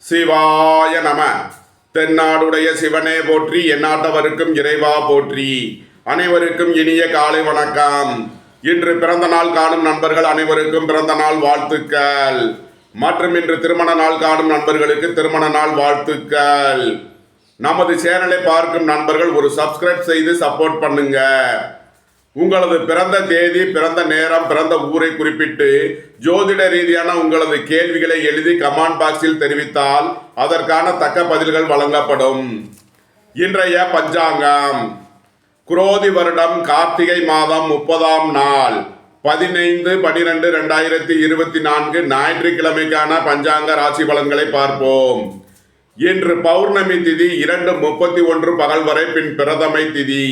சிவாய நம. தென்னாடுடைய சிவனே போற்றி, எந்நாட்டவருக்கும் இறைவா போற்றி. அனைவருக்கும் இனிய காலை வணக்கம். இன்று பிறந்த நாள் காணும் நண்பர்கள் அனைவருக்கும் பிறந்த நாள் வாழ்த்துக்கள். மற்றும் இன்று திருமண நாள் காணும் நண்பர்களுக்கு திருமண நாள் வாழ்த்துக்கள். நமது சேனலை பார்க்கும் நண்பர்கள் ஒரு சப்ஸ்கிரைப் செய்து சப்போர்ட் பண்ணுங்க. உங்களது பிறந்த தேதி, பிறந்த நேரம், பிறந்த ஊரை குறிப்பிட்டு ஜோதிட ரீதியான உங்களது கேள்விகளை எழுதி கமெண்ட் பாக்ஸில் தெரிவித்தால் அதற்கான தக்க பதில்கள் வழங்கப்படும். இன்றைய பஞ்சாங்கம் குரோதி வருடம் கார்த்திகை மாதம் 30ஆம் நாள் 15/12/2024 ஞாயிற்றுக்கிழமைக்கான பஞ்சாங்க ராசி பலன்களை பார்ப்போம். இன்று பௌர்ணமி திதி 2:31 பகல் வரை, பின் பிரதமை திதி.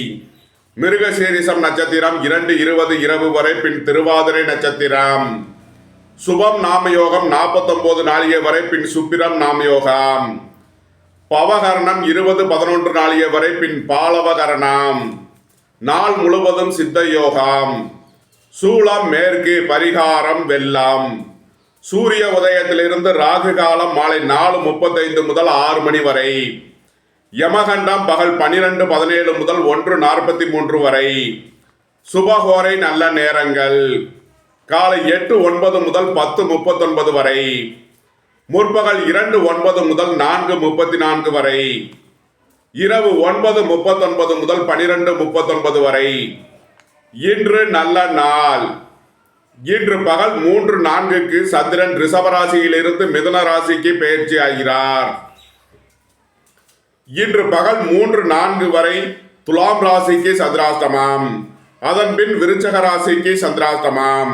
மிருகசீரிசம் நட்சத்திரம் 2:20 இரவு வரை, பின் திருவாதிரை நட்சத்திரம். சுபம் நாமயோகம் 49 நாளிகை வரை, பின் சுப்பிரம் நாமயோகம். பவகரணம் 20:11 நாளிகை வரை, பின் பாலவகரணம். நாள் முழுவதும் சித்த யோகம். சூலம் மேற்கு, பரிகாரம் வெள்ளம். சூரிய உதயத்திலிருந்து ராகு காலம் மாலை 4:35 முதல் 6 மணி வரை. யமகண்டம் பகல் 12:17 முதல் 1:43 வரை. சுபகோரை நல்ல நேரங்கள் காலை 8:09 முதல் 10:39 வரை. முற்பகல் 2:09 முதல் 4:34 வரை. இரவு 9:39 முதல் 12:39 வரை. இன்று நல்ல நாள். இன்று பகல் 3:04 சந்திரன் ரிஷபராசியிலிருந்து மிதுன ராசிக்கு பயிற்சி ஆகிறார். இன்று பகல் 3:04 வரை துலாம் ராசிக்கு சந்திராஷ்டமம், அதன் பின் விருச்சக ராசிக்கு சந்திராஷ்டமம்.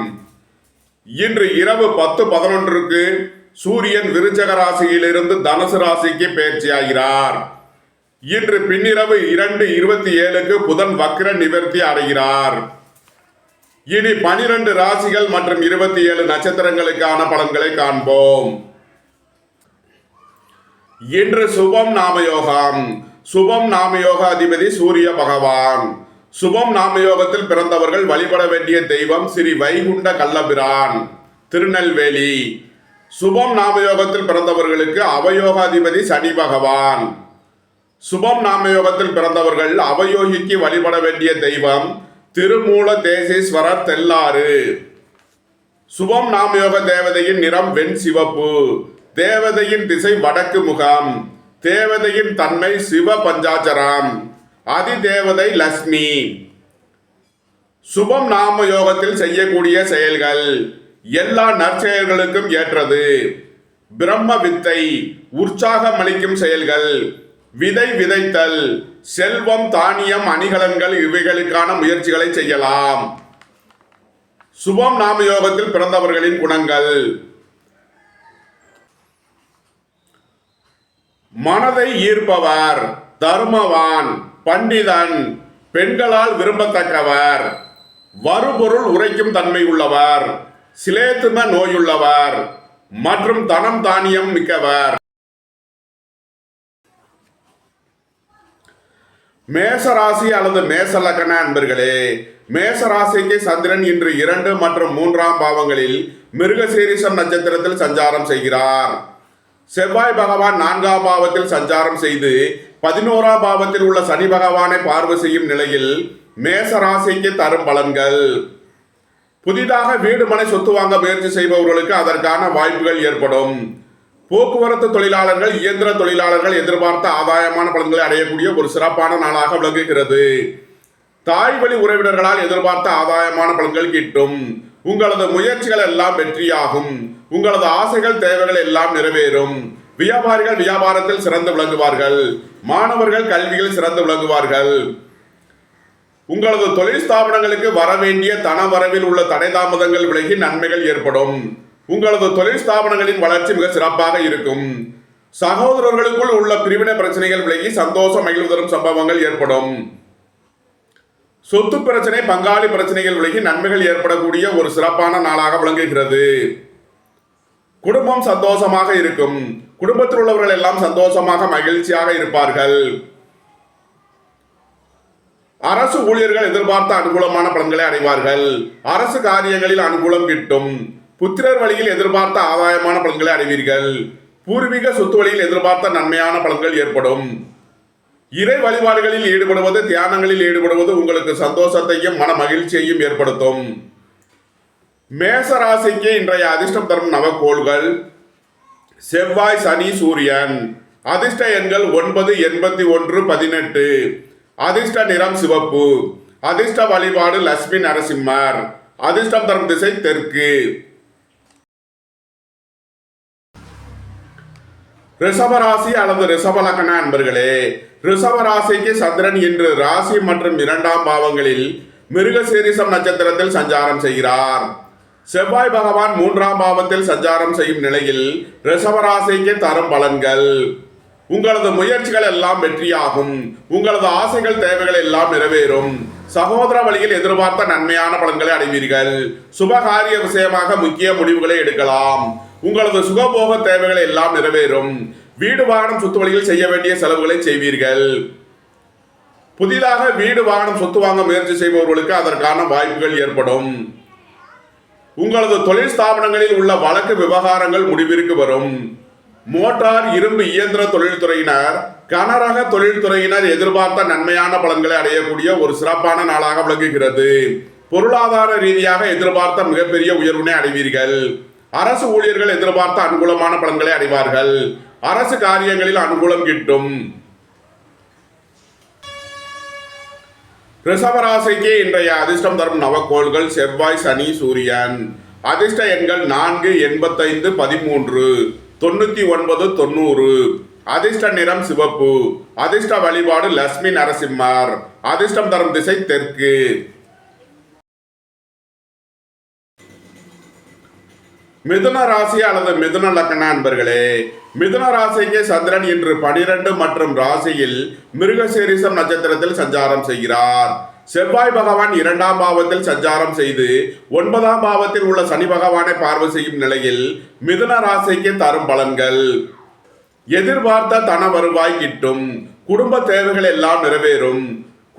இன்று இரவு 10:11 சூரியன் விருச்சக ராசியிலிருந்து தனுசு ராசிக்கு பயிற்சியாகிறார். இன்று பின்னிரவு 2:27 புதன் வக்ர நிவர்த்தி அடைகிறார். இனி 12 ராசிகள் மற்றும் 27 நட்சத்திரங்களுக்கான பலன்களை காண்போம். இன்று சுபம் நாமயோகம். சுபம் நாமயோக அதிபதி சூரிய பகவான். சுபம் நாமயோகத்தில் பிறந்தவர்கள் வழிபட வேண்டிய தெய்வம் ஸ்ரீ வைகுண்ட கள்ளபிரான், திருநெல்வேலி. சுபம் நாமயோகத்தில் பிறந்தவர்களுக்கு அவயோகாதிபதி சனி பகவான். சுபம் நாமயோகத்தில் பிறந்தவர்கள் அவயோகிக்கு வழிபட வேண்டிய தெய்வம் திருமூல தேசேஸ்வரர், தெல்லாறு. சுபம் நாமயோக தேவதையின் நிறம் வெண் சிவப்பு. தேவதையின் திசை வடக்கு முகம். தேவதையின் தன்மை சிவ பஞ்சாச்சரம். அதிதேவதை லட்சுமி. சுபம் நாம யோகத்தில் செய்யக்கூடிய செயல்கள் எல்லா நற்செயல்களுக்கும் ஏற்றது. பிரம்ம வித்தை, உற்சாகம் அளிக்கும் செயல்கள், விதை விதைத்தல், செல்வம், தானியம், அணிகலன்கள் இவைகளுக்கான முயற்சிகளை செய்யலாம். சுபம் நாம யோகத்தில் பிறந்தவர்களின் குணங்கள்: மனதை ஈர்ப்பவர், தர்மவான், பண்டிதன், பெண்களால் விரும்பத்தக்கவர், வருபொருள் உரைக்கும் தன்மை உள்ளவர், சிலேத்தும நோயுள்ளவர் மற்றும் தனம் தானியம் மிக்கவர். மேசராசி அல்லது மேசலக்கண அன்பர்களே, மேசராசிக்கு சந்திரன் இன்று 2 மற்றும் 3ஆம் பாவங்களில் மிருகசீரிசம் நட்சத்திரத்தில் சஞ்சாரம் செய்கிறார். செவ்வாய் பகவான் 4ஆம் பாவத்தில் சஞ்சாரம் செய்து 11ஆம் பாவத்தில் உள்ள சனி பகவானை பார்வை செய்யும் நிலையில் மேசராசிக்கு தரும் பலன்கள்: புதிதாக வீடு மனை சொத்து வாங்க முயற்சி செய்பவர்களுக்கு அதற்கான வாய்ப்புகள் ஏற்படும். போக்குவரத்து தொழிலாளர்கள், இயந்திர தொழிலாளர்கள் எதிர்பார்த்த ஆதாயமான பலன்களை அடையக்கூடிய ஒரு சிறப்பான நாளாக விளங்குகிறது. தாய் வழி உறவினர்களால் எதிர்பார்த்த ஆதாயமான பலன்கள் கிட்டும். உங்களது முயற்சிகள் எல்லாம் வெற்றியாகும். உங்களது ஆசைகள், தேவைகள் எல்லாம் நிறைவேறும். வியாபாரிகள் வியாபாரத்தில் சிறந்து விளங்குவார்கள். மாணவர்கள் கல்வியில் சிறந்து விளங்குவார்கள். உங்களது தொழில் ஸ்தாபனங்களுக்கு வரவேண்டிய தன வரவில் உள்ள தடை தாமதங்கள் விலகி நன்மைகள் ஏற்படும். உங்களது தொழில் ஸ்தாபனங்களின் வளர்ச்சி மிக சிறப்பாக இருக்கும். சகோதரர்களுக்குள் உள்ள பிரிவினை பிரச்சனைகள் விலகி சந்தோஷம், மகிழ்வு தரும் சம்பவங்கள் ஏற்படும். சொத்து பிரச்சனை, பங்காளி பிரச்சனைகள் விலகி நன்மைகள் ஏற்படக்கூடிய ஒரு சிறப்பான நாளாக விளங்குகிறது. குடும்பம் சந்தோஷமாக இருக்கும். குடும்பத்தில் உள்ளவர்கள் எல்லாம் சந்தோஷமாக, மகிழ்ச்சியாக இருப்பார்கள். அரசு ஊழியர்கள் எதிர்பார்த்த அனுகூலமான பலன்களை அடைவார்கள். அரசு காரியங்களில் அனுகூலம் கிட்டும். புத்திரர் வழியில் எதிர்பார்த்த ஆதாயமான பலன்களை அடைவீர்கள். பூர்வீக சொத்து வழியில் எதிர்பார்த்த நன்மையான பலன்கள் ஏற்படும். இறை வழிபாடுகளில் ஈடுபடுவது, தியானங்களில் ஈடுபடுவது உங்களுக்கு சந்தோஷத்தையும் மன மகிழ்ச்சியையும் ஏற்படுத்தும். மேச ராசிக்கு இன்றைய அதிர்ஷ்டம் தரும் நவக்கோள்கள் செவ்வாய், சனி, சூரியன். அதிர்ஷ்ட எண்கள் 9, 81, 18. அதிர்ஷ்ட நிறம் சிவப்பு. அதிர்ஷ்ட வழிபாடு லட்சுமி நரசிம்மர். அதிர்ஷ்டம் தரும் திசை தெற்கு. ரிஷபராசி அல்லது ரிஷப லக்ன அன்பர்களே, ரிஷபராசிக்கு சந்திரன் இன்று ராசி மற்றும் 2ஆம் பாவங்களில் மிருகசீரிஷம் நட்சத்திரத்தில் சஞ்சாரம் செய்கிறார். செவ்வாய் பகவான் 3ஆம் பாவத்தில் சஞ்சாரம் செய்யும் நிலையில் ரிஷபராசிக்கு தரும் பலன்கள்: உங்களது முயற்சிகள் எல்லாம் வெற்றியாகும். உங்களது ஆசைகள், தேவைகள் எல்லாம் நிறைவேறும். சகோதர வழியில் எதிர்பார்த்த நன்மையான பலன்களை அடைவீர்கள். சுபகாரிய விஷயமாக முக்கிய முடிவுகளை எடுக்கலாம். உங்களது சுகபோக தேவைகள் எல்லாம் நிறைவேறும். வீடு வாகனம் சொத்து வழியில் செய்ய வேண்டிய செலவுகளை செய்வீர்கள். புதிதாக வீடு வாகனம் சொத்து வாங்க முயற்சி செய்பவர்களுக்கு அதற்கான வாய்ப்புகள் ஏற்படும். உங்களது தொழில் ஸ்தாபனங்களில் உள்ள வழக்கு விவகாரங்கள் முடிவிற்கு வரும். மோட்டார், இரும்பு, இயந்திர தொழில்துறையினர், கனரக தொழில்துறையினர் எதிர்பார்த்த நன்மையான பலன்களை அடையக்கூடிய ஒரு சிறப்பான நாளாக விளங்குகிறது. பொருளாதார ரீதியாக எதிர்பார்த்த மிகப்பெரிய உயர்வினை அடைவீர்கள். அரசு ஊழியர்கள் எதிர்பார்த்த அனுகூலமான பலன்களை அடைவார்கள். அரசு காரியங்களில் அனுகூலம் கிட்டும். ரிஷபராசிக்கு இன்றைய அதிர்ஷ்டம் தரும் நவக்கோள்கள் செவ்வாய், சனி, சூரியன். அதிர்ஷ்ட எண்கள் 4, 85, 13, 99, 90. அதிர்ஷ்ட நிறம் சிவப்பு. அதிர்ஷ்ட வழிபாடு லட்சுமி நரசிம்மர். அதிர்ஷ்டம் தரும் திசை தெற்கு. மிதுன ராசி அல்லது மிதுன லக்ன அன்பர்களே, மிதுன ராசிக்கு சந்திரன் இன்று 12 மற்றும் ராசியில் மிருகசீரிஷம் நட்சத்திரத்தில் சஞ்சாரம் செய்கிறார். செவ்வாய் பகவான் 2ஆம் பாவத்தில் சஞ்சாரம் செய்து 9ஆம் பாவத்தில் உள்ள சனி பகவானை பார்வை செய்யும் நிலையில் மிதுன ராசிக்கு தரும் பலன்கள்: எதிர்பார்த்த தன வருவாய் கிட்டும். குடும்ப தேவைகள் எல்லாம் நிறைவேறும்.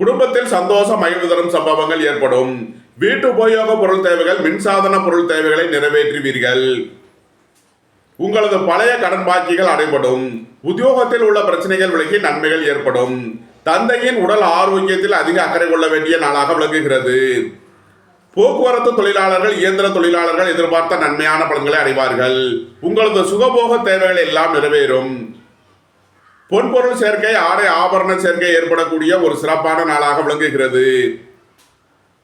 குடும்பத்தில் சந்தோஷம், மகிழ்வு தரும் சம்பவங்கள் ஏற்படும். வீட்டு உபயோக பொருள் தேவைகள், மின்சாதன பொருள் தேவைகளை நிறைவேற்றுவீர்கள். உங்களது பழைய கடன் பாக்கிகள் அடைபடும். உத்தியோகத்தில் உள்ள பிரச்சனைகள் விலகி நன்மைகள் ஏற்படும். தந்தையின் உடல் ஆரோக்கியத்தில் அதிக அக்கறை கொள்ள வேண்டிய நாளாக விளங்குகிறது. போக்குவரத்து தொழிலாளர்கள், இயந்திர தொழிலாளர்கள் எதிர்பார்த்த நன்மையான பலன்களை அடைவார்கள். உங்களது சுகபோக தேவைகள் எல்லாம் நிறைவேறும். பொன்பொருள் சேர்க்கை, ஆடை ஆபரண சேர்க்கை ஏற்படக்கூடிய ஒரு சிறப்பான நாளாக விளங்குகிறது.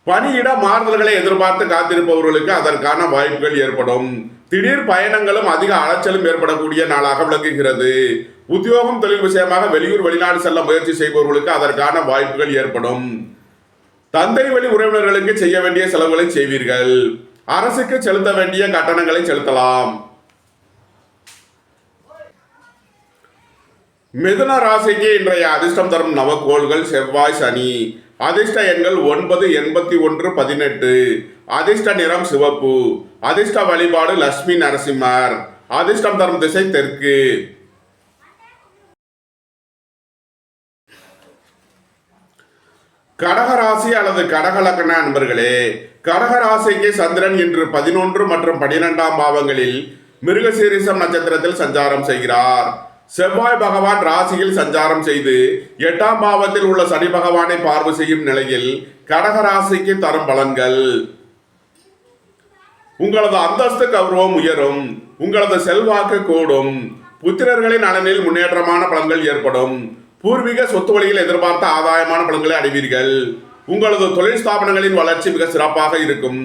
பணியிட மாறுதல்களை எதிர்பார்த்து காத்திருப்பவர்களுக்கு அதற்கான வாய்ப்புகள் ஏற்படும். திடீர் பயணங்களும் அதிக அலைச்சலும் ஏற்படக்கூடிய நாளாக விளங்குகிறது. உத்தியோகம், தொழில் விஷயமாக வெளியூர், வெளிநாடு செல்ல முயற்சி செய்பவர்களுக்கு அதற்கான வாய்ப்புகள் ஏற்படும். தந்தை வழி உறவினர்களுக்கு செய்ய வேண்டிய செலவுகளை செய்வீர்கள். அரசுக்கு செலுத்த வேண்டிய கட்டணங்களை செலுத்தலாம். மிதுன ராசிக்கு இன்றைய அதிர்ஷ்டம் தரும் நவக்கோள்கள் செவ்வாய், சனி. அதிர்ஷ்ட எண்கள் 9, 81, 18. அதிர்ஷ்ட நிறம் சிவப்பு. அதிர்ஷ்ட வழிபாடு லட்சுமி நரசிம்மர். அதிர்ஷ்டம் தரும் திசை தெற்கு. கடகராசி அல்லது கடக லக்ன அன்பர்களே, கடகராசிக்கு சந்திரன் இன்று 11 மற்றும் 12ஆம் பாவங்களில் மிருகசீரிஷம் நட்சத்திரத்தில் சஞ்சாரம் செய்கிறார். செவ்வாய் பகவான் ராசியில் சஞ்சாரம் செய்து 8ஆம் பாவத்தில் உள்ள சனி பகவானை பார்வை செய்யும் நிலையில் கடகராசிக்கு தரும் பலன்கள்: உங்களது அந்தஸ்து, கௌரவம் உயரும். உங்களது செல்வாக்கு கூடும். புத்திரர்களின் நலனில் முன்னேற்றமான பலன்கள் ஏற்படும். பூர்வீக சொத்து வழியில் எதிர்பார்த்த ஆதாயமான பலன்களை அடைவீர்கள். உங்களது தொழில் ஸ்தாபனங்களின் வளர்ச்சி மிக சிறப்பாக இருக்கும்.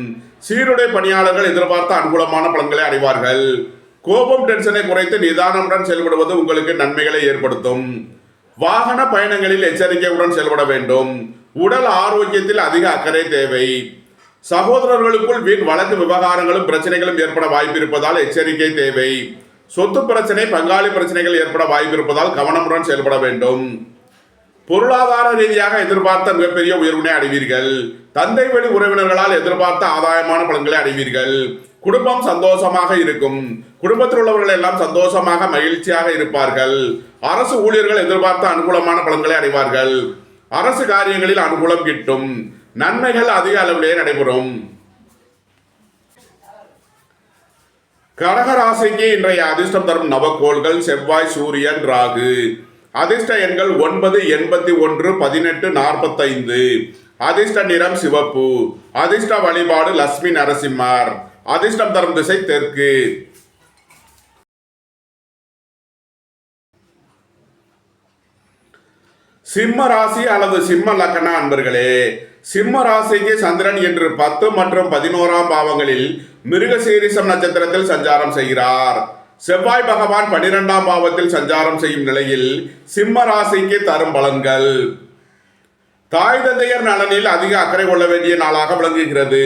சீருடை பணியாளர்கள் எதிர்பார்த்த அனுகூலமான பலன்களை அடைவார்கள். கோபம், டென்ஷனை குறைத்து நிதானமுடன் செயல்படுவது உங்களுக்கு நன்மைகளை ஏற்படுத்தும். வாகன பயணங்களில் எச்சரிக்கையுடன் செயல்பட வேண்டும். உடல் ஆரோக்கியத்தில் அதிக அக்கறை தேவை. சகோதரர்களுக்குள் வீண் வழக்கு விவகாரங்களும் பிரச்சனைகளும் ஏற்பட வாய்ப்பு இருப்பதால் எச்சரிக்கை தேவை. சொத்து பிரச்சனை, பங்காளி பிரச்சனைகள் ஏற்பட வாய்ப்பு இருப்பதால் கவனமுடன் செயல்பட வேண்டும். பொருளாதார ரீதியாக எதிர்பார்த்த மிகப்பெரிய உயர்வினை அடைவீர்கள். தந்தை வழி உறவினர்களால் எதிர்பார்த்த ஆதாயமான பலன்களை அடைவீர்கள். குடும்பம் சந்தோஷமாக இருக்கும். குடும்பத்தில் உள்ளவர்கள் எல்லாம் சந்தோஷமாக, மகிழ்ச்சியாக இருப்பார்கள். அரசு ஊழியர்கள் எதிர்பார்த்த அனுகூலமான பலன்களை அடைவார்கள். அரசு காரியங்களில் அனுகூலம் கிட்டும். நன்மைகள் அதிக அளவிலே நடைபெறும். கடக ராசிக்கு இன்றைய அதிர்ஷ்டம் தரும் நவக்கோள்கள் செவ்வாய், சூரியன், ராகு. அதிர்ஷ்ட எண்கள் 9, 81, 18, 45. அதிர்ஷ்ட நிறம் சிவப்பு. அதிர்ஷ்ட வழிபாடு லட்சுமி நரசிம்மர். அதிர்ஷ்டம் தரும் திசை தெற்கு. சிம்ம ராசி அல்லது சிம்ம லக்ன அன்பர்களே, சிம்ம ராசிக்கு சந்திரன் இன்று 10 மற்றும் 11ஆம் பாவங்களில் மிருகசீரிஷம் நட்சத்திரத்தில் சஞ்சாரம் செய்கிறார். செவ்வாய் பகவான் 12ஆம் பாவத்தில் சஞ்சாரம் செய்யும் நிலையில் சிம்ம ராசிக்கு தரும் பலன்கள். தாய் தந்தையர் நலனில் அதிக அக்கறை கொள்ள வேண்டிய நாளாக விளங்குகிறது.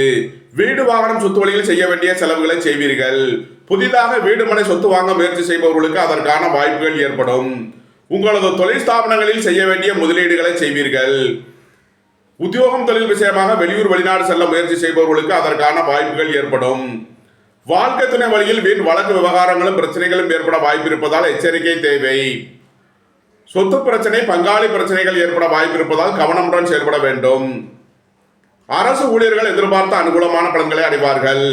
வீடு வாகனம் சொத்து வழியில் செய்ய வேண்டிய செலவுகளை செய்வீர்கள். புதிதாக வீடு மனை சொத்து வாங்க முயற்சி செய்பவர்களுக்கு அதற்கான வாய்ப்புகள் ஏற்படும். உங்களது தொழில் ஸ்தாபனங்களில் செய்ய வேண்டிய முதலீடுகளை செய்வீர்கள். உத்தியோகம் தொழில் விஷயமாக வெளியூர் வெளிநாடு செல்ல முயற்சி செய்பவர்களுக்கு அதற்கான வாய்ப்புகள் ஏற்படும். வாழ்க்கை துணை வழியில் வீண் வழக்கு விவகாரங்களும் பிரச்சனைகளும் ஏற்பட வாய்ப்பு இருப்பதால் எச்சரிக்கை தேவை. சொத்து பிரச்சனை, பங்காளி பிரச்சனைகள் ஏற்பட வாய்ப்பு இருப்பதால் கவனமுடன் செயல்பட வேண்டும். அரசு ஊழியர்கள் எதிர்பார்த்த அனுகூலமான பலன்களை அடைவார்கள்.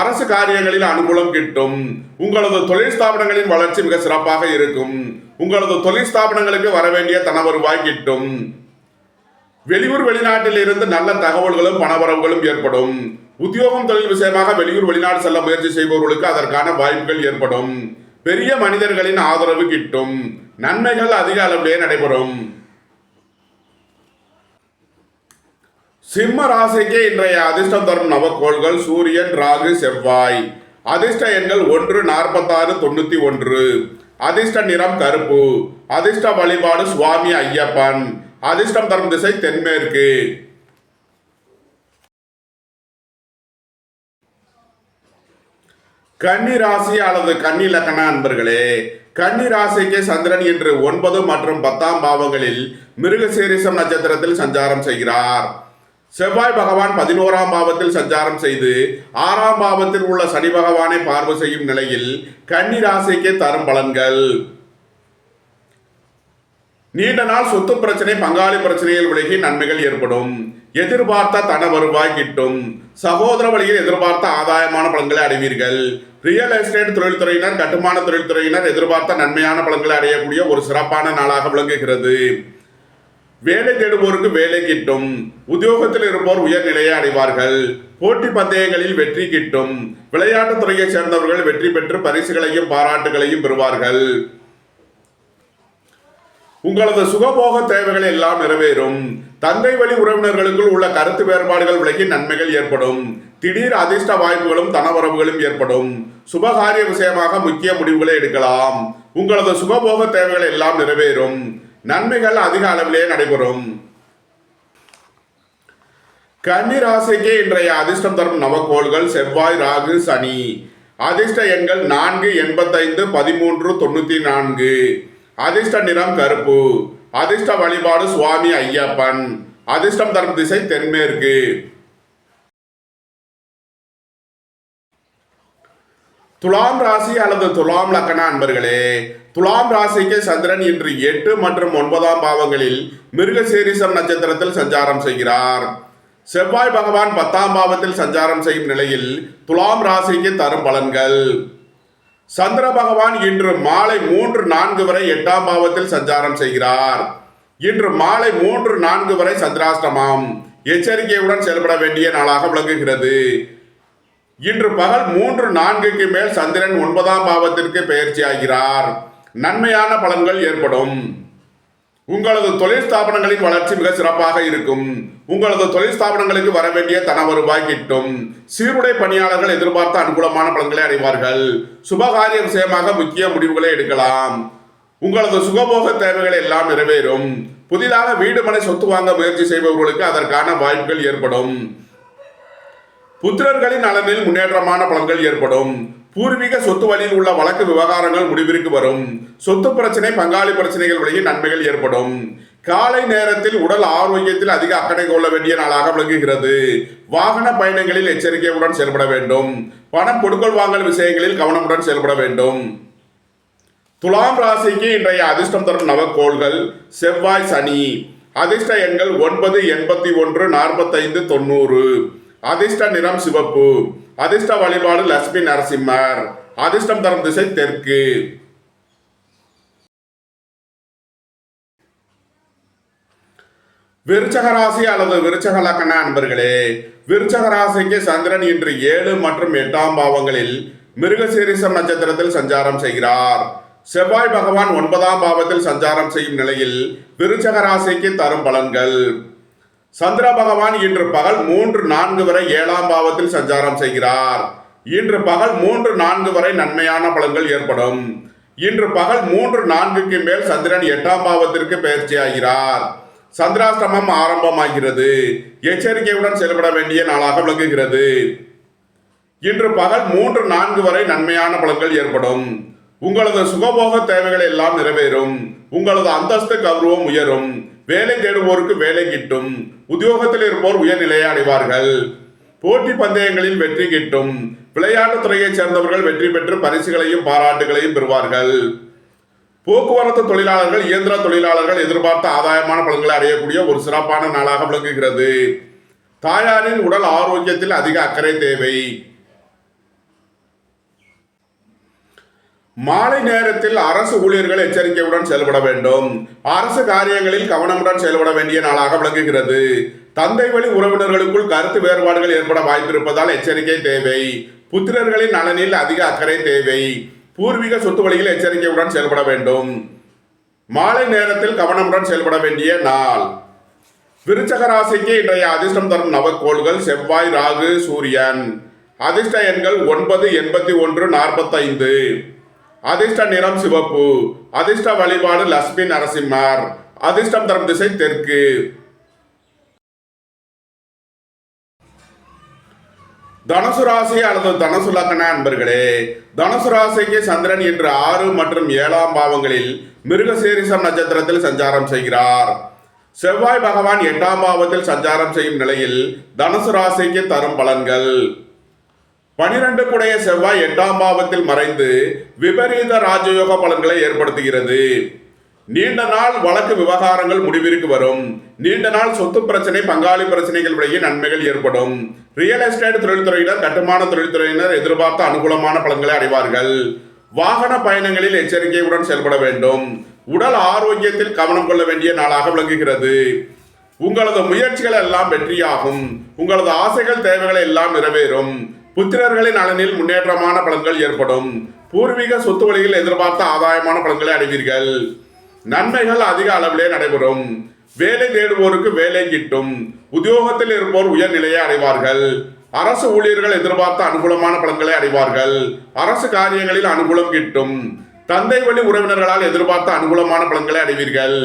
அரசு காரியங்களில் அனுகூலம் கிட்டும். உங்களது தொழில் ஸ்தாபனங்களின் வளர்ச்சி மிக சிறப்பாக இருக்கும். உங்களது தொழில் ஸ்தாபனங்களுக்கு வரவேண்டிய தன வருவாய் கிட்டும். வெளியூர் வெளிநாட்டில் இருந்து நல்ல தகவல்களும் பணவரவுகளும் ஏற்படும். உத்தியோகம் தொழில் விஷயமாக வெளியூர் வெளிநாடு செல்ல முயற்சி செய்பவர்களுக்கு அதற்கான வாய்ப்புகள் ஏற்படும். பெரிய மனிதர்களின் ஆதரவு கிட்டும். நன்மைகள் அதிக அளவிலே நடைபெறும். சிம்ம ராசிக்கு இன்றைய அதிர்ஷ்டம் தரும் நவக்கோள்கள் சூரியன், ராகு, செவ்வாய். அதிர்ஷ்ட எண்கள் 1, 46, 91. அதிர்ஷ்ட நிறம் கருப்பு. அதிர்ஷ்ட வழிபாடு சுவாமி ஐயப்பன். அதிர்ஷ்டம் தரும் திசை தென்மேற்கு. கன்னி ராசி அல்லது கன்னி லக்ன அன்பர்களே, கன்னி ராசிக்கு சந்திரன் இன்று 9 மற்றும் 10ஆம் பாவங்களில் மிருகசீரிஷம் நட்சத்திரத்தில் சஞ்சாரம் செய்கிறார். செவ்வாய் பகவான் 11ஆம் பாவத்தில் சஞ்சாரம் செய்து 6ஆம் பாவத்தில் உள்ள சனி பகவானை பார்வை செய்யும் நிலையில் கன்னி ராசிக்கு தரும் பலன்கள். நீண்ட நாள் சொத்து பிரச்சனை, பங்காளி பிரச்சனையில் விலகி நன்மைகள் ஏற்படும். எதிர்பார்த்த தன வருவாய் கிட்டும். சகோதர வழியில் எதிர்பார்த்த ஆதாயமான பலன்களை அடைவீர்கள். ரியல் எஸ்டேட் தொழில்துறையினர், கட்டுமான தொழில்துறையினர் எதிர்பார்த்த நன்மையான பலன்களை அடையக்கூடிய ஒரு சிறப்பான நாளாக விளங்குகிறது. வேலை தேடுவோருக்கு வேலை கிட்டும். உத்தியோகத்தில் இருப்போர் உயர்நிலையை அடைவார்கள். போட்டி பந்தயங்களில் வெற்றி கிட்டும். விளையாட்டுத் துறையை சேர்ந்தவர்கள் வெற்றி பெற்று பரிசுகளையும் பாராட்டுகளையும் பெறுவார்கள். உங்களது சுகபோக தேவைகள் எல்லாம் நிறைவேறும். தந்தை வழி உறவினர்களுக்குள் உள்ள கருத்து வேறுபாடுகள் விலகி நன்மைகள் ஏற்படும். திடீர் அதிர்ஷ்ட வாய்ப்புகளும் தனவரவுகளும் ஏற்படும். சுபகாரிய விஷயமாக முக்கிய முடிவுகளை எடுக்கலாம். உங்களது சுகபோக தேவைகள் எல்லாம் நிறைவேறும். நன்மைகள் அதிக அளவிலே நடைபெறும். கன்னி ராசிக்கு இன்றைய அதிர்ஷ்டம் தரும் நவக்கோள்கள் செவ்வாய், ராகு, சனி. அதிர்ஷ்ட எண்கள் 4, 85, 13, 94. அதிர்ஷ்ட நிறம் கருப்பு. அதிர்ஷ்ட வழிபாடு சுவாமி ஐயப்பன். அதிர்ஷ்டம் தரும் திசை தென்மேற்கு. துலாம் ராசி அல்லது துலாம் லக்ன அன்பர்களே, துலாம் ராசிக்கு சந்திரன் இன்று 8 மற்றும் 9ஆம் பாவங்களில் மிருகசீரிஷம் நட்சத்திரத்தில் சஞ்சாரம் செய்கிறார். செவ்வாய் பகவான் 10ஆம் பாவத்தில் சஞ்சாரம் செய்யும் நிலையில் துலாம் ராசிக்கு தரும் பலன்கள். சந்திர பகவான் இன்று மாலை 3:04 வரை 8ஆம் பாவத்தில் சஞ்சாரம் செய்கிறார். இன்று மாலை 3:04 வரை சந்திராஷ்டமம். எச்சரிக்கையுடன் செயல்பட வேண்டிய நாளாக விளங்குகிறது. இன்று பகல் 3:04க்கு மேல் சந்திரன் 9ஆம் பாவத்திற்கு பெயர்ச்சி ஆகிறார். நன்மையான பலன்கள் ஏற்படும். உங்களது தொழில் ஸ்தாபனங்களின் வளர்ச்சி மிக சிறப்பாக இருக்கும். உங்களது தொழில் ஸ்தாபனங்களுக்கு வர வேண்டிய தன வருவாய் கிட்டும். சீருடை பணியாளர்கள் எதிர்பார்த்த அனுகூலமான பலன்களை அடைவார்கள். சுபகாரிய விஷயமாக முக்கிய முடிவுகளை எடுக்கலாம். உங்களது சுகபோக தேவைகள் எல்லாம் நிறைவேறும். புதிதாக வீடு மனை சொத்து வாங்க முயற்சி செய்பவர்களுக்கு அதற்கான வாய்ப்புகள் ஏற்படும். புத்திரர்களின் நலனில் முன்னேற்றமான பலன்கள் ஏற்படும். பூர்வீக சொத்து வழியில் உள்ள வழக்கு விவகாரங்கள் முடிவிற்கு வரும். சொத்து பிரச்சனை, பங்காளி பிரச்சனைகள் விலகி நன்மைகள் ஏற்படும். காலை நேரத்தில் உடல் ஆரோக்கியத்தில் அதிக அக்கறை கொள்ள வேண்டிய நாளாக விளங்குகிறது. வாகன பயணங்களில் எச்சரிக்கையுடன் செயல்பட வேண்டும். பணம் கொடுக்கல் வாங்கல் விஷயங்களில் கவனமுடன் செயல்பட வேண்டும். துலாம் ராசிக்கு இன்றைய அதிர்ஷ்டம் தரும் நவக்கோள்கள் செவ்வாய், சனி. அதிர்ஷ்ட எண்கள் 9, 81, 45, 90. அதிர்ஷ்ட நிறம் சிவப்பு. அதிர்ஷ்ட வழிபாடு லட்சுமி நரசிம்மர். அதிர்ஷ்டம் தரும் திசை தெற்கு. விருச்சக ராசி அல்லது விருச்சக லக்ன அன்பர்களே, விருச்சக ராசிக்கு சந்திரன் இன்று 7 மற்றும் 8ஆம் பாவங்களில் மிருகசீரிஷம் நட்சத்திரத்தில் சஞ்சாரம் செய்கிறார். செவ்வாய் பகவான் 9ஆம் பாவத்தில் சஞ்சாரம் செய்யும் நிலையில் விருச்சக ராசிக்கு தரும் பலன்கள். சந்திர பகவான் இன்று பகல் 3-4 வரை 7ஆம் பாவத்தில் சஞ்சாரம் செய்கிறார். இன்று பகல் 3-4 வரை நன்மையான பலன்கள் ஏற்படும். இன்று பகல் 3-4க்கு மேல் சந்திரன் 8ஆம் பாவத்திற்கு பயிற்சியாகிறார். சந்திராஷ்டமம் ஆரம்பமாகிறது. எச்சரிக்கையுடன் செயல்பட வேண்டிய நாளாக விளங்குகிறது. இன்று பகல் 3-4 வரை நன்மையான பலன்கள் ஏற்படும். உங்களது சுகபோக தேவைகள் எல்லாம் நிறைவேறும். உங்களது அந்தஸ்து கௌரவம் உயரும். வேலை தேடுவோருக்கு வேலை கிட்டும். உத்தியோகத்தில் இருப்போர் உயர்நிலையை அடைவார்கள். போட்டி பந்தயங்களில் வெற்றி கிட்டும். விளையாட்டுத் துறையைச் சேர்ந்தவர்கள் வெற்றி பெற்று பரிசுகளையும் பாராட்டுகளையும் பெறுவார்கள். போக்குவரத்து தொழிலாளர்கள், இயந்திர தொழிலாளர்கள் எதிர்பார்த்த ஆதாயமான பலன்களை அடையக்கூடிய ஒரு சிறப்பான நாளாக விளங்குகிறது. தாயாரின் உடல் ஆரோக்கியத்தில் அதிக அக்கறை தேவை. மாலை நேரத்தில் அரசு ஊழியர்கள் எச்சரிக்கையுடன் செயல்பட வேண்டும். அரசு காரியங்களில் கவனமுடன் செயல்பட வேண்டிய நாளாக விளங்குகிறது. தந்தை வழி உறவினர்களுக்குள் கருத்து வேறுபாடுகள் ஏற்பட வாய்ப்பிருப்பதால் எச்சரிக்கை தேவை. புத்திரர்களின் நலனில் அதிக அக்கறை தேவை. பூர்வீக சொத்து வழியில் எச்சரிக்கையுடன் செயல்பட வேண்டும். மாலை நேரத்தில் கவனமுடன் செயல்பட வேண்டிய நாள். விருச்சக ராசிக்கு இன்றைய அதிர்ஷ்டம் தரும் நவக்கோள்கள் செவ்வாய், ராகு, சூரியன். அதிர்ஷ்ட எண்கள் 9, 81, 45. அதிர்ஷ்ட நிறம் சிவப்பு. அதிர்ஷ்ட வழிபாடு லட்சுமி நரசிம்மர். அதிர்ஷ்டம் தரும் திசை தெற்கு. தனுசு ராசி அல்லது தனுசு லக்ன அன்பர்களே, தனுசு ராசிக்கு சந்திரன் இன்று 6 மற்றும் 7ஆம் பாவங்களில் மிருகசீரிஷம் நட்சத்திரத்தில் சஞ்சாரம் செய்கிறார். செவ்வாய் பகவான் 8ஆம் பாவத்தில் சஞ்சாரம் செய்யும் நிலையில் தனுசு ராசிக்கு தரும் பலன்கள். 12 குடைய செவ்வாய் 8ஆம் பாவத்தில் மறைந்து விபரீத ராஜயோக பலன்களை ஏற்படுத்துகிறது. நீண்ட நாள் வழக்கு விவகாரங்கள் முடிவிற்கு வரும். நீண்ட நாள் சொத்து பிரச்சனை, பங்காளி பிரச்சனைகள் இடையே நன்மைகள் ஏற்படும். ரியல் எஸ்டேட் தொழில்துறையினர், கட்டுமான தொழில்துறையினர் எதிர்பார்த்த அனுகூலமான பலன்களை அடைவார்கள். வாகன பயணங்களில் எச்சரிக்கையுடன் செயல்பட வேண்டும். உடல் ஆரோக்கியத்தில் கவனம் கொள்ள வேண்டிய நாளாக விளங்குகிறது. உங்களது முயற்சிகள் எல்லாம் வெற்றியாகும். உங்களது ஆசைகள், தேவைகள் எல்லாம் நிறைவேறும். புத்திரர்களின் நலனில் முன்னேற்றமான பலன்கள் ஏற்படும். பூர்வீக சொத்து வழியில் எதிர்பார்த்த ஆதாயமான பலன்களை அடைவீர்கள். நன்மைகள் அதிக அளவிலே நடைபெறும். வேலை தேடுவோருக்கு வேலை கிட்டும். உத்தியோகத்தில் இருப்போர் உயர்நிலையை அடைவார்கள். அரசு ஊழியர்கள் எதிர்பார்த்த அனுகூலமான பலன்களை அடைவார்கள். அரசு காரியங்களில் அனுகூலம் கிட்டும். தந்தை வழி உறவினர்களால் எதிர்பார்த்த அனுகூலமான பலன்களை அடைவீர்கள்.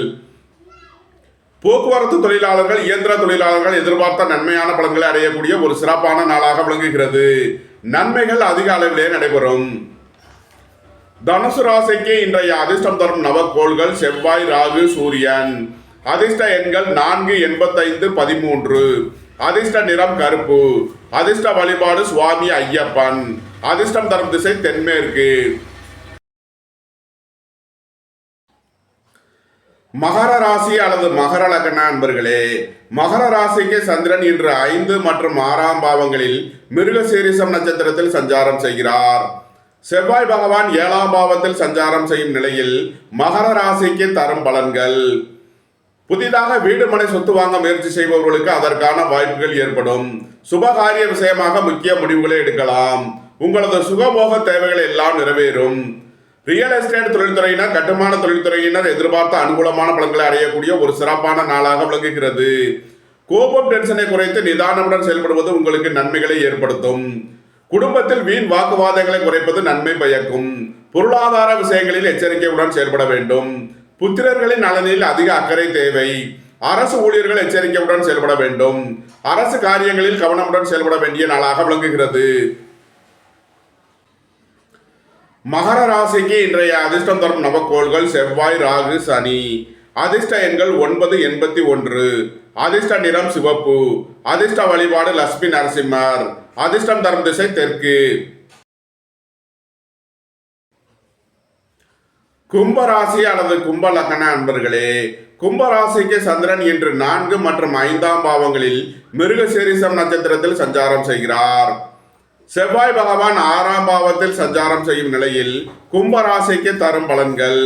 போக்குவரத்து தொழிலாளர்கள், இயந்திர தொழிலாளர்கள் எதிர்பார்த்த நன்மையான பலன்களை அடையக்கூடிய ஒரு சிறப்பான நாளாக விளங்குகிறது. நன்மைகள் அதிக அளவிலே நடைபெறும். தனுசு ராசிக்கு இன்றைய அதிர்ஷ்டம் தரும் நவக்கோள்கள் செவ்வாய், ராகு, சூரியன். அதிர்ஷ்ட எண்கள் 4, 85, 13. அதிர்ஷ்ட நிறம் கருப்பு. அதிர்ஷ்ட வழிபாடு சுவாமி ஐயப்பன். அதிர்ஷ்டம் தரும் திசை தென்மேற்கு. மகர ராசி அல்லது மகர லக்ன அன்பர்களே, மகர ராசிக்கு சந்திரன் இன்று 5 மற்றும் 6ஆம் பாவங்களில் மிருகசீரிஷம் நட்சத்திரத்தில் சஞ்சாரம் செய்கிறார். செவ்வாய் பகவான் 7ஆம் பாவத்தில் சஞ்சாரம் செய்யும் நிலையில் மகர ராசிக்கு தரும் பலன்கள். புதிதாக வீடு மனை சொத்து வாங்க முயற்சி செய்பவர்களுக்கு அதற்கான வாய்ப்புகள் ஏற்படும். சுபகாரிய விஷயமாக முக்கிய முடிவுகளை எடுக்கலாம். உங்களது சுகபோக தேவைகள் எல்லாம் நிறைவேறும். ரியல் எஸ்டேட் தொழில்துறையினர், கட்டுமான தொழில்துறையினர் எதிர்பார்த்த அனுகூலமான பலன்களை அடையக்கூடிய ஒரு சிறப்பான நாளாக விளங்குகிறது. கோபம், டென்ஷனை குறைத்து நிதானமுடன் செயல்படுவது உங்களுக்கு நன்மைகளை ஏற்படுத்தும். குடும்பத்தில் வீண் வாக்குவாதங்களை குறைப்பது நன்மை பயக்கும். பொருளாதார விஷயங்களில் எச்சரிக்கையுடன் செயல்பட வேண்டும். புத்திரர்களின் நலனில் அதிக அக்கறை தேவை. அரசு ஊழியர்கள் எச்சரிக்கையுடன் செயல்பட வேண்டும். அரசு காரியங்களில் கவனமுடன் செயல்பட வேண்டிய நாளாக விளங்குகிறது. மகர ராசிக்கு இன்றைய அதிர்ஷ்டம் தரும் நவக்கோள்கள் செவ்வாய், ராகு, சனி. அதிர்ஷ்ட எண்கள் 9, 81. அதிர்ஷ்ட நிறம் சிவப்பு. அதிர்ஷ்ட வழிபாடு லட்சுமி நரசிம்மர். அதிர்ஷ்டம் தரும் திசை தெற்கு. கும்பராசி அல்லது கும்ப லக்ன அன்பர்களே, கும்பராசிக்கு சந்திரன் இன்று 4 மற்றும் 5ஆம் பாவங்களில் மிருகசீரிஷம் நட்சத்திரத்தில் சஞ்சாரம் செய்கிறார். செவ்வாய் பகவான் 6ஆம் பாவத்தில் சஞ்சாரம் செய்யும் நிலையில் கும்பராசிக்கு தரும் பலன்கள்.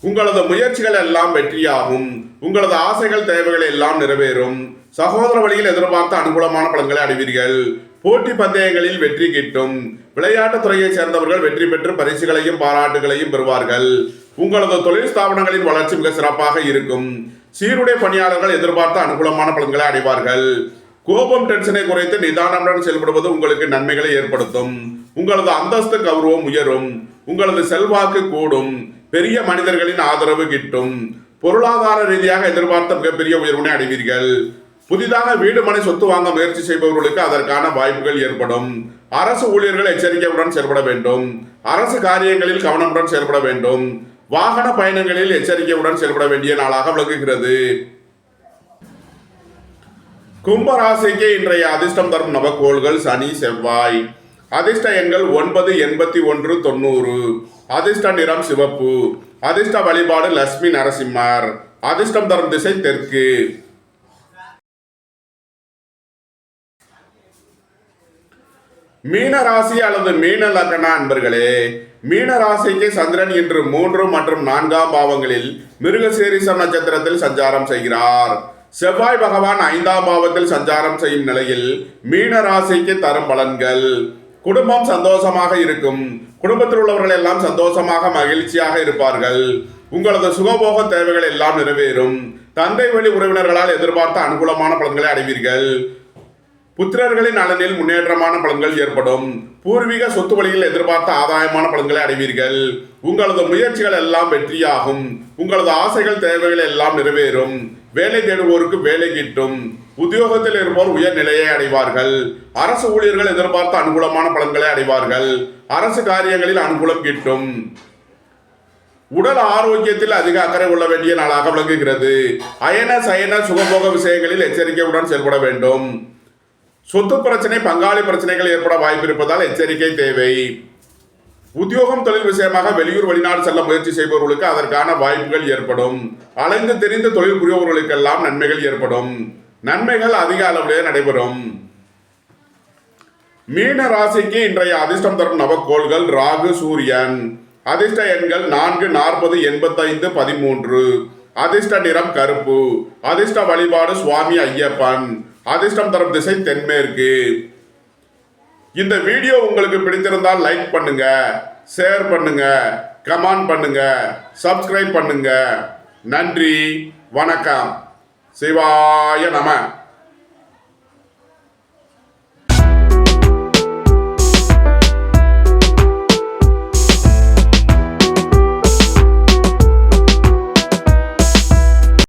உங்களது முயற்சிகள் எல்லாம் வெற்றியாகும். உங்களது ஆசைகள் தேவைகள் எல்லாம் நிறைவேறும். சகோதர வழியில் எதிர்பார்த்த அனுகூலமான பலன்களை அடைவீர்கள். போட்டி பந்தயங்களில் வெற்றி கிட்டும். விளையாட்டுத் துறையை சேர்ந்தவர்கள் வெற்றி பெற்று பரிசுகளையும் பாராட்டுகளையும் பெறுவார்கள். உங்களது தொழில் ஸ்தாபனங்களின் வளர்ச்சி மிக சிறப்பாக இருக்கும். சீருடை பணியாளர்கள் எதிர்பார்த்த அனுகூலமான பலன்களை அடைவார்கள். கோபம் டென்ஷனை குறைத்து நிதானமுடன் செயல்படுவது உங்களுக்கு நன்மைகளை ஏற்படுத்தும். உங்களது அந்தஸ்து கௌரவம் உயரும். உங்களது செல்வாக்கு கூடும். பெரிய மனிதர்களின் ஆதரவு கிட்டும். பொருளாதார ரீதியாக எதிர்பார்த்த மிகப்பெரிய உயர்வினை அடைவீர்கள். புதிதாக வீடு மனை சொத்து வாங்க முயற்சி செய்பவர்களுக்கு அதற்கான வாய்ப்புகள் ஏற்படும். அரசு ஊழியர்கள் எச்சரிக்கையுடன் செயல்பட வேண்டும். அரசு காரியங்களில் கவனமுடன் செயல்பட வேண்டும். வாகன பயணங்களில் எச்சரிக்கையுடன் செயல்பட வேண்டிய நாளாக விளங்குகிறது. கும்பராசிக்கு இன்றைய அதிர்ஷ்டம் தரும் நவக்கோள்கள் சனி செவ்வாய். அதிர்ஷ்ட எண்கள் 9, 81, 90. அதிர்ஷ்ட நிறம் சிவப்பு. அதிர்ஷ்ட வழிபாடு லட்சுமி நரசிம்மர். அதிர்ஷ்டம் தரும் திசை தெற்கு. மீன ராசி அல்லது மீன லக்ன அன்பர்களே, மீன ராசிக்கு சந்திரன் இன்று 3 மற்றும் 4ஆம் பாவங்களில் மிருகசீரிஷம் நட்சத்திரத்தில் சஞ்சாரம் செய்கிறார். செவ்வாய் பகவான் 5ஆம் பாவத்தில் சஞ்சாரம் செய்யும் நிலையில் மீன ராசிக்கு தரும் பலன்கள். குடும்பம் சந்தோஷமாக இருக்கும். குடும்பத்தில் உள்ளவர்கள் எல்லாம் சந்தோஷமாக மகிழ்ச்சியாக இருப்பார்கள். உங்களது சுகபோக தேவைகள் எல்லாம் நிறைவேறும். தந்தை வழி உறவினர்களால் எதிர்பார்த்த அனுகூலமான பலன்களை அடைவீர்கள். புத்திரர்களின் நலனில் முன்னேற்றமான பலன்கள் ஏற்படும். பூர்வீக சொத்து வழியில் எதிர்பார்த்த ஆதாயமான பலன்களை அடைவீர்கள். உங்களது முயற்சிகள் எல்லாம் வெற்றியாகும். உங்களது ஆசைகள் தேவைகள் எல்லாம் நிறைவேறும். வேலை தேடுவோருக்கு வேலை கிட்டும். உத்தியோகத்தில் இருப்போர் உயர் நிலையை அடைவார்கள். அரசு ஊழியர்கள் எதிர்பார்த்த அனுகூலமான பலன்களை அடைவார்கள். அரசு காரியங்களில் அனுகூலம் கிட்டும். உடல் ஆரோக்கியத்தில் அதிக அக்கறை கொள்ள வேண்டிய நாளாக விளங்குகிறது. அயன சயன சுகபோக விஷயங்களில் எச்சரிக்கையுடன் செயல்பட வேண்டும். சொத்து பிரச்சனை பங்காளி பிரச்சனைகள் ஏற்பட வாய்ப்பு இருப்பதால் எச்சரிக்கை தேவை. உத்தியோகம் தொழில் விஷயமாக வெளியூர் வெளிநாடு செல்ல முயற்சி செய்பவர்களுக்கு அதற்கான வாய்ப்புகள் ஏற்படும். அலைந்து தெரிந்து தொழில் புரிபவர்களுக்கெல்லாம் நன்மைகள் ஏற்படும். நன்மைகள் அதிக அளவிலே நடைபெறும். மீன ராசிக்கு இன்றைய அதிர்ஷ்டம் தரும் நவக்கோள்கள் ராகு சூரியன். அதிர்ஷ்ட எண்கள் 4, 40, 85, 13. அதிர்ஷ்ட நிறம் கருப்பு. அதிர்ஷ்ட வழிபாடு சுவாமி ஐயப்பன். அதிர்ஷ்டம் தரும் திசை தென்மேற்கு. இந்த வீடியோ உங்களுக்கு பிடித்திருந்தால் லைக் பண்ணுங்க, ஷேர் பண்ணுங்க, கமெண்ட் பண்ணுங்க, சப்ஸ்கிரைப் பண்ணுங்க. நன்றி, வணக்கம். சிவாய நம.